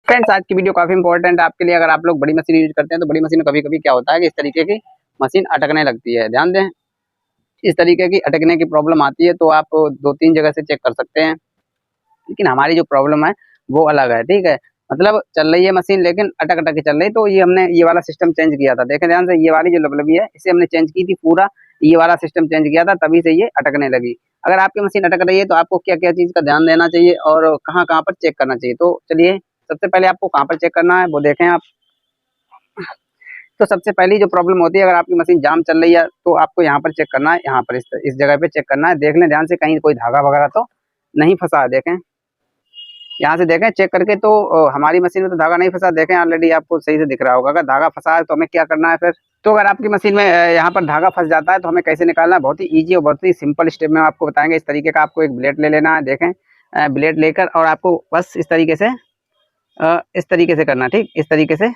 Friends, आज की video काफी इंपॉर्टेंट है आपके लिए। अगर आप लोग बड़ी मशीन यूज करते हैं तो बड़ी मशीन में कभी कभी क्या होता है कि इस तरीके की मशीन अटकने लगती है। ध्यान दें, इस तरीके की अटकने की प्रॉब्लम आती है तो आप दो तीन जगह से चेक कर सकते हैं, लेकिन हमारी जो प्रॉब्लम है वो अलग है। ठीक है, मतलब चल रही है मशीन लेकिन अटक अटक के चल रही, तो ये हमने ये वाला सिस्टम चेंज किया था। देखें ध्यान से, ये वाली जो लबलबी है इसे हमने चेंज की थी, पूरा ये वाला सिस्टम चेंज किया था, तभी से ये अटकने लगी। अगर आपकी मशीन अटक रही है तो आपको क्या क्या चीज का ध्यान देना चाहिए और कहाँ कहाँ पर चेक करना चाहिए, तो चलिए सबसे पहले आपको कहाँ पर चेक करना है वो देखें आप। तो सबसे पहली जो प्रॉब्लम होती है, अगर आपकी मशीन जाम चल रही है तो आपको यहाँ पर चेक करना है, यहाँ पर इस जगह पे चेक करना है। देख लें ध्यान से कहीं कोई धागा वगैरह तो नहीं फंसा है। देखें, यहाँ से देखें चेक करके, तो हमारी मशीन में तो धागा नहीं फंसा। देखें ऑलरेडी आपको सही से दिख रहा होगा। अगर धागा फंसा है तो हमें क्या करना है फिर। तो अगर आपकी मशीन में यहाँ पर धागा फंस जाता है तो हमें कैसे निकालना है, बहुत ही ईजी और बहुत ही सिंपल स्टेप में आपको बताएंगे। इस तरीके का आपको एक ब्लेड ले लेना है। देखें, ब्लेड लेकर और आपको बस इस तरीके से करना है। ठीक, इस तरीके से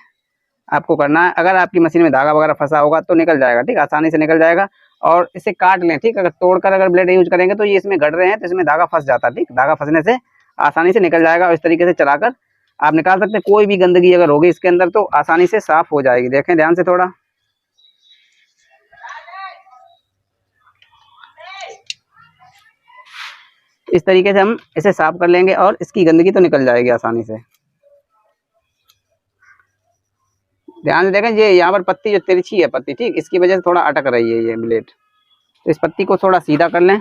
आपको करना है। अगर आपकी मशीन में धागा वगैरह फंसा होगा तो निकल जाएगा। ठीक, आसानी से निकल जाएगा। और इसे काट लें। ठीक, अगर तोड़कर अगर ब्लेड यूज करेंगे तो ये इसमें गड़ रहे हैं तो इसमें धागा फंस जाता है। ठीक, धागा फंसने से आसानी से निकल जाएगा और इस तरीके से चलाकर आप निकाल सकते हैं। कोई भी गंदगी अगर होगी इसके अंदर तो आसानी से साफ हो जाएगी। देखें ध्यान से थोड़ा, इस तरीके से हम इसे साफ कर लेंगे और इसकी गंदगी तो निकल जाएगी आसानी से। ध्यान से देखें, ये यहाँ पर पत्ती जो तिरछी है पत्ती, ठीक, इसकी वजह से थोड़ा अटक रही है ये ब्लेड। तो इस पत्ती को थोड़ा सीधा कर लें।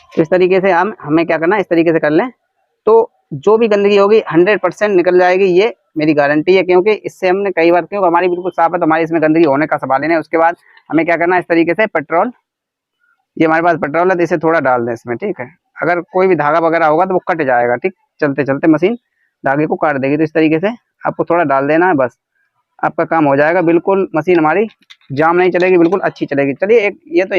तो इस तरीके से हमें क्या करना है, इस तरीके से कर लें तो जो भी गंदगी होगी 100% निकल जाएगी। ये मेरी गारंटी है, क्योंकि इससे हमने कई बार, क्योंकि हमारी बिल्कुल साफ है तो हमारी इसमें गंदगी होने का सवाल ही नहीं है। उसके बाद हमें क्या करना है, इस तरीके से पेट्रोल, ये हमारे पास पेट्रोल है तो इसे थोड़ा डाल दें इसमें। ठीक है, अगर कोई भी धागा वगैरह होगा तो वो कट जाएगा। ठीक, चलते चलते मशीन धागे को काट देगी। तो इस तरीके से आपको थोड़ा डाल देना है, बस आपका काम हो जाएगा। बिल्कुल मशीन हमारी जाम नहीं चलेगी, बिल्कुल अच्छी चलेगी। चलिए, एक ये तो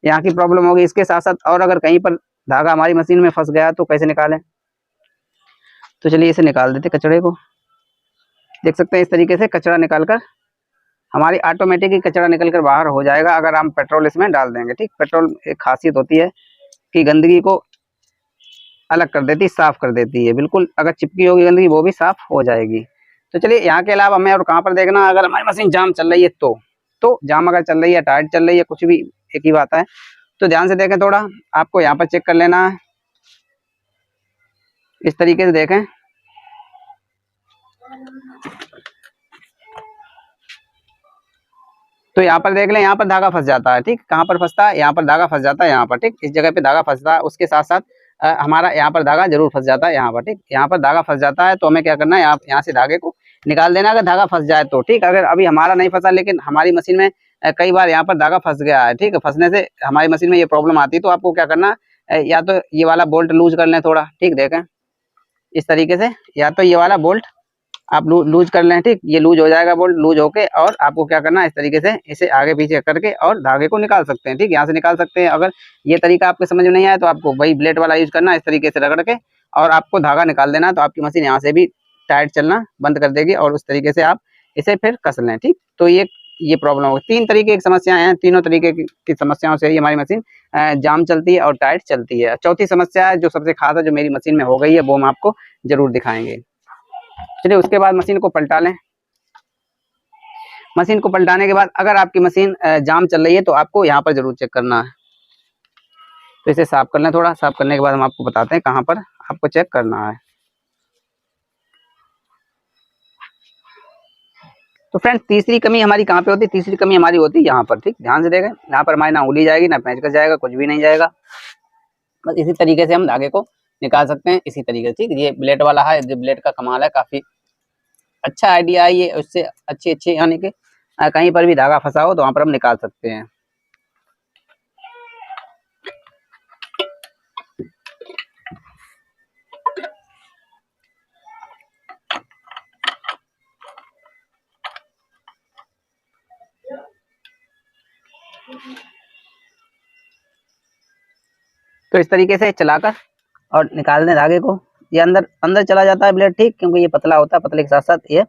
यहाँ की प्रॉब्लम होगी। इसके साथ साथ और अगर कहीं पर धागा हमारी मशीन में फंस गया तो कैसे निकालें, तो चलिए इसे निकाल देते कचड़े को। देख सकते हैं इस तरीके से कचरा निकालकर हमारी ऑटोमेटिक ही कचरा निकल कर बाहर हो जाएगा अगर हम पेट्रोल इसमें डाल देंगे। ठीक, पेट्रोल एक खासियत होती है कि गंदगी को अलग कर देती, साफ कर देती है। बिल्कुल अगर चिपकी होगी गंदगी वो भी साफ हो जाएगी। तो चलिए, यहाँ के अलावा हमें और कहाँ पर देखना है, अगर हमारी मशीन जाम चल रही है तो जाम अगर चल रही है, टाइट चल रही है, कुछ भी एक ही बात है। तो ध्यान से देखें थोड़ा, आपको यहाँ पर चेक कर लेना है। इस तरीके से देखें, तो यहाँ पर देख लें, यहाँ पर धागा फंस जाता है। ठीक, कहाँ पर फंसता है, यहाँ पर धागा फंस जाता है, यहाँ पर। ठीक, इस जगह पे धागा फंसता है। उसके साथ साथ हमारा यहाँ पर धागा जरूर फंस जाता है, यहाँ पर। ठीक, यहाँ पर धागा फंस जाता है तो हमें क्या करना है, यहाँ से धागे को निकाल देना अगर धागा फंस जाए तो। ठीक, अगर अभी हमारा नहीं फंसा लेकिन हमारी मशीन में कई बार यहाँ पर धागा फंस गया है। ठीक है, फंसने से हमारी मशीन में ये प्रॉब्लम आती है, तो आपको क्या करना है, या तो ये वाला बोल्ट लूज कर लें थोड़ा। ठीक, देखें इस तरीके से, या तो ये वाला बोल्ट आप लूज कर लें। ठीक, ये लूज हो जाएगा बोल्ट, लूज होके, और आपको क्या करना है, इस तरीके से इसे आगे पीछे करके और धागे को निकाल सकते हैं। ठीक, यहाँ से निकाल सकते हैं। अगर ये तरीका आपके समझ में नहीं आया तो आपको वही ब्लेड वाला यूज करना है, इस तरीके से रगड़ के और आपको धागा निकाल देना, तो आपकी मशीन यहाँ से भी टाइट चलना बंद कर देगी और उस तरीके से आप इसे फिर कस लें। ठीक, तो ये प्रॉब्लम होगी। तीन तरीके की समस्याएं हैं, तीनों तरीके की समस्याओं से ही हमारी मशीन जाम चलती है और टाइट चलती है। चौथी समस्या है जो सबसे खास है, जो मेरी मशीन में हो गई है, वो हम आपको जरूर दिखाएंगे। चलिए, उसके बाद मशीन को पलटा लें। मशीन को पलटाने के बाद अगर आपकी मशीन जाम चल रही है तो आपको यहाँ पर जरूर चेक करना है। तो इसे साफ कर लें थोड़ा। साफ करने के बाद हम आपको बताते हैं कहाँ पर आपको चेक करना है। तो फ्रेंड्स, तीसरी कमी हमारी कहाँ पे होती है, तीसरी कमी हमारी होती है यहाँ पर। ठीक, ध्यान से देखें, यहाँ पर हमारी ना उंगली जाएगी ना पेंचकस जाएगा, कुछ भी नहीं जाएगा। बस इसी तरीके से हम धागे को निकाल सकते हैं, इसी तरीके से। ठीक, ये ब्लेड वाला है, जो ब्लेड का कमाल है, काफी अच्छा आइडिया है ये। उससे अच्छे यानी कि कहीं पर भी धागा फंसा हो तो वहां पर हम निकाल सकते हैं। तो इस तरीके से चलाकर और निकाल दें धागे को। ये अंदर अंदर चला जाता है ब्लेड, ठीक, क्योंकि ये पतला होता है, पतले के साथ साथ ये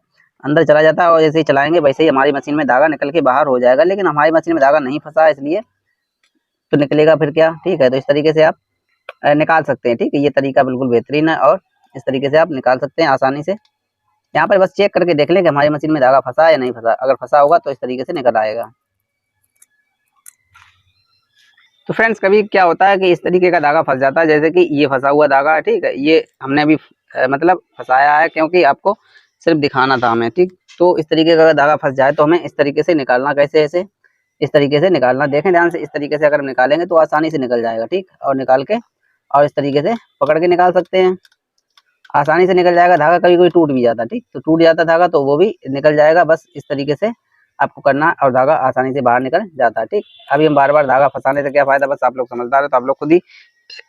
अंदर चला जाता है और जैसे ही चलाएंगे वैसे ही हमारी मशीन में धागा निकल के बाहर हो जाएगा। लेकिन हमारी मशीन में धागा नहीं फंसा है, इसलिए तो निकलेगा फिर क्या, ठीक है। तो इस तरीके से आप निकाल सकते हैं, ठीक है। ये तरीका बिल्कुल बेहतरीन है और इस तरीके से आप निकाल सकते हैं आसानी से। यहाँ पर बस चेक करके देख लें कि हमारी मशीन में धागा फंसा है या नहीं फंसा। अगर फंसा होगा तो इस तरीके से निकल आएगा। तो फ्रेंड्स कभी क्या होता है कि इस तरीके का धागा फंस जाता है, जैसे कि ये फंसा हुआ धागा है, ठीक है। ये हमने अभी मतलब फंसाया है क्योंकि आपको सिर्फ दिखाना था हमें, ठीक। तो इस तरीके का धागा फंस जाए तो हमें इस तरीके से निकालना, कैसे, ऐसे इस तरीके से निकालना। देखें ध्यान से, इस तरीके से अगर हम निकालेंगे तो आसानी से निकल जाएगा, ठीक। और निकाल के और इस तरीके से पकड़ के निकाल सकते हैं, आसानी से निकल जाएगा धागा। कभी कोई टूट भी जाता, ठीक, तो टूट जाता धागा तो वो भी निकल जाएगा। बस इस तरीके से आपको करना और धागा आसानी से बाहर निकल जाता है, ठीक। अभी हम बार बार धागा फंसाने से क्या फायदा, बस आप लोग समझदार है तो आप लोग खुद ही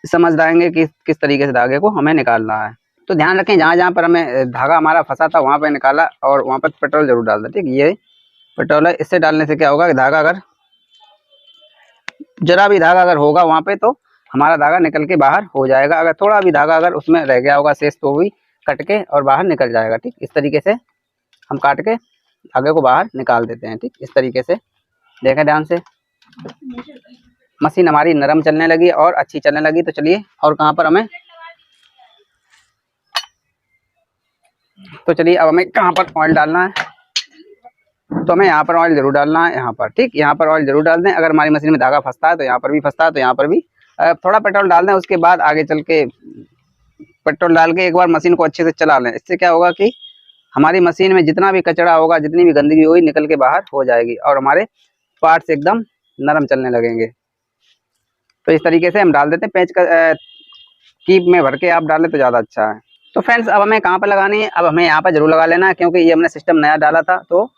समझ जाएंगे कि किस तरीके से धागे को हमें निकालना है। तो ध्यान रखें, जहाँ जहाँ पर हमें धागा हमारा फंसा था वहां पर निकाला और वहां पर पेट्रोल जरूर डाल दें, ठीक। ये पेट्रोल है, इससे डालने से क्या होगा कि धागा अगर जरा भी धागा अगर होगा वहां पे तो हमारा धागा निकल के बाहर हो जाएगा। अगर थोड़ा भी धागा अगर उसमें रह गया होगा शेष तो भी कट के और बाहर निकल जाएगा, ठीक। इस तरीके से हम काट के धागे को बाहर निकाल देते हैं, ठीक। इस तरीके से देखें ध्यान से, मशीन हमारी नरम चलने लगी और अच्छी चलने लगी। तो चलिए, और कहाँ पर हमें, तो चलिए अब हमें कहाँ पर ऑयल डालना है, तो हमें यहाँ पर ऑयल जरूर डालना है, यहाँ पर, ठीक। यहाँ पर ऑयल जरूर डाल दें। अगर हमारी मशीन में धागा फंसता है तो यहाँ पर भी फंसता है तो यहाँ पर भी थोड़ा पेट्रोल डाल दें। उसके बाद आगे चल के पेट्रोल डाल के एक बार मशीन को अच्छे से चला लें। इससे क्या होगा कि हमारी मशीन में जितना भी कचरा होगा, जितनी भी गंदगी होगी, निकल के बाहर हो जाएगी और हमारे पार्ट्स एकदम नरम चलने लगेंगे। तो इस तरीके से हम डाल देते हैं, पेंच का कीप में भर के आप डालें तो ज़्यादा अच्छा है। तो फ्रेंड्स अब हमें कहाँ पर लगानी है, अब हमें यहाँ पर जरूर लगा लेना है, क्योंकि ये हमने सिस्टम नया डाला था तो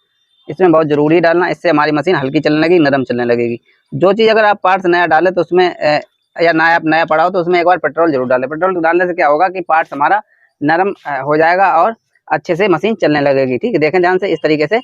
इसमें बहुत जरूरी डालना। इससे हमारी मशीन हल्की चलने लगेगी, नरम चलने लगेगी। जो चीज़ अगर आप पार्ट्स नया डालें तो उसमें या नया पड़ा हो तो उसमें एक बार पेट्रोल जरूर डालें। पेट्रोल डालने से क्या होगा कि पार्ट्स हमारा नरम हो जाएगा और अच्छे से मशीन चलने लगेगी, ठीक है। देखें ध्यान से, इस तरीके से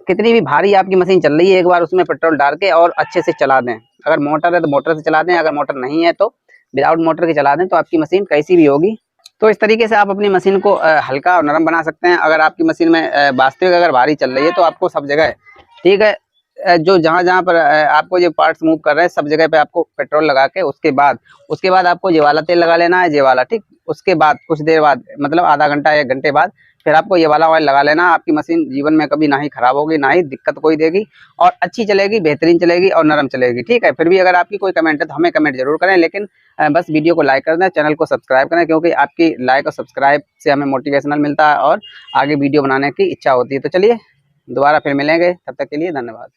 कितनी भी भारी आपकी मशीन चल रही है, एक बार उसमें पेट्रोल डाल के और अच्छे से चला दें। अगर मोटर है तो मोटर से चला दें, अगर मोटर नहीं है तो विदाउट मोटर के चला दें, तो आपकी मशीन कैसी भी होगी। तो इस तरीके से आप अपनी मशीन को हल्का और नरम बना सकते हैं। अगर आपकी मशीन में वास्तविक अगर भारी चल रही है तो आपको सब जगह, ठीक है, जो जहाँ पर आपको जो पार्ट्स मूव कर रहे हैं सब जगह पे आपको पेट्रोल लगा के उसके बाद आपको ये वाला तेल लगा लेना है, ये वाला, ठीक। उसके बाद कुछ देर बाद, मतलब आधा घंटा 1 घंटे बाद फिर आपको ये वाला ऑयल लगा लेना। आपकी मशीन जीवन में कभी ना ही खराब होगी, ना ही दिक्कत कोई देगी और अच्छी चलेगी, बेहतरीन चलेगी और नरम चलेगी, ठीक है। फिर भी अगर आपकी कोई कमेंट है तो हमें कमेंट जरूर करें, लेकिन बस वीडियो को लाइक कर दें, चैनल को सब्सक्राइब करें, क्योंकि आपकी लाइक और सब्सक्राइब से हमें मोटिवेशनल मिलता है और आगे वीडियो बनाने की इच्छा होती है। तो चलिए दोबारा फिर मिलेंगे, तब तक के लिए धन्यवाद।